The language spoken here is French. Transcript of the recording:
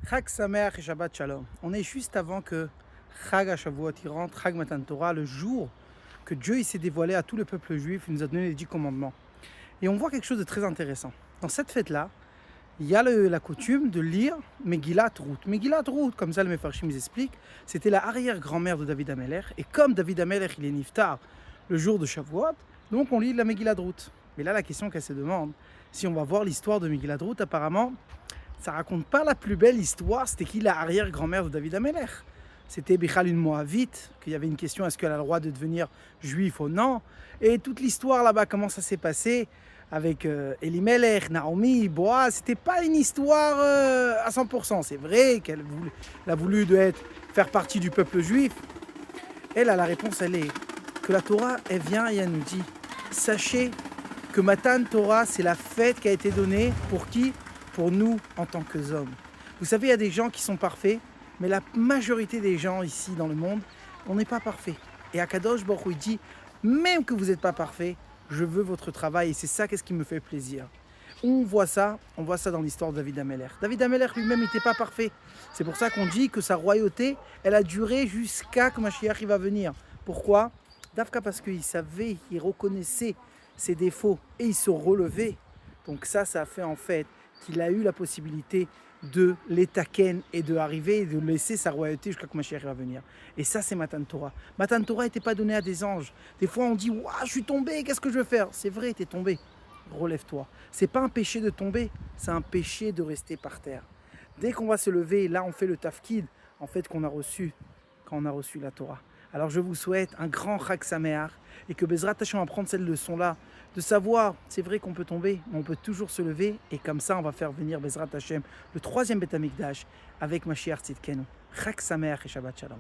Chag Sameach et Shabbat Shalom. On est juste avant que Chag HaShavuot y rentre, Chag Matan Torah, le jour que Dieu s'est dévoilé à tout le peuple juif, il nous a donné les 10 commandements. Et on voit quelque chose de très intéressant. Dans cette fête-là, il y a la coutume de lire Megillat Ruth. Megillat Ruth, comme ça le Mefarshim nous explique, c'était la arrière-grand-mère de David Ameler. Et comme David Ameler, il est niftar le jour de Shavuot, donc on lit la Megillat Ruth. Mais là, la question qu'elle se demande, si on va voir l'histoire de Megillat Ruth, apparemment, ça raconte pas la plus belle histoire. C'était qui la arrière-grand-mère de David Ameler? C'était Bichal une Moavite, qu'il y avait une question, est-ce qu'elle a le droit de devenir juif ou non? Et toute l'histoire là-bas, comment ça s'est passé avec Elimelech, Naomi, Boaz, c'était pas une histoire à 100%. C'est vrai qu'elle a voulu faire partie du peuple juif. Elle, la réponse, elle est que la Torah, elle vient et elle nous dit, sachez que Matan Torah, c'est la fête qui a été donnée pour qui? Pour nous en tant qu'hommes. Vous savez, il y a des gens qui sont parfaits, mais la majorité des gens ici dans le monde, on n'est pas parfait. Et Akadosh Baruch Hu dit, même que vous n'êtes pas parfait, je veux votre travail et c'est ça qu'est-ce qui me fait plaisir. On voit ça dans l'histoire de David Ameler. David Ameler lui-même n'était pas parfait. C'est pour ça qu'on dit que sa royauté, elle a duré jusqu'à que Mashiach va venir. Pourquoi? Dafka parce qu'il savait, il reconnaissait ses défauts et il se relevait. Donc ça a fait en fait qu'il a eu la possibilité de l'étaken et de arriver et de laisser sa royauté jusqu'à que Mashiach va venir. Et ça, c'est Matan Torah. Matan Torah n'était pas donné à des anges. Des fois, on dit « Ouah, je suis tombé, qu'est-ce que je vais faire ?» C'est vrai, tu es tombé. Relève-toi. C'est pas un péché de tomber, c'est un péché de rester par terre. Dès qu'on va se lever, là, on fait le tafkid, en fait, qu'on a reçu quand on a reçu la Torah. Alors je vous souhaite un grand Chag Sameach et que Bezrat Hashem va prendre cette leçon-là, de savoir, c'est vrai qu'on peut tomber, mais on peut toujours se lever et comme ça on va faire venir Bezrat Hashem, le troisième Beth Amikdash avec Mashiach Tzidkenu. Chag Sameach et Shabbat Shalom.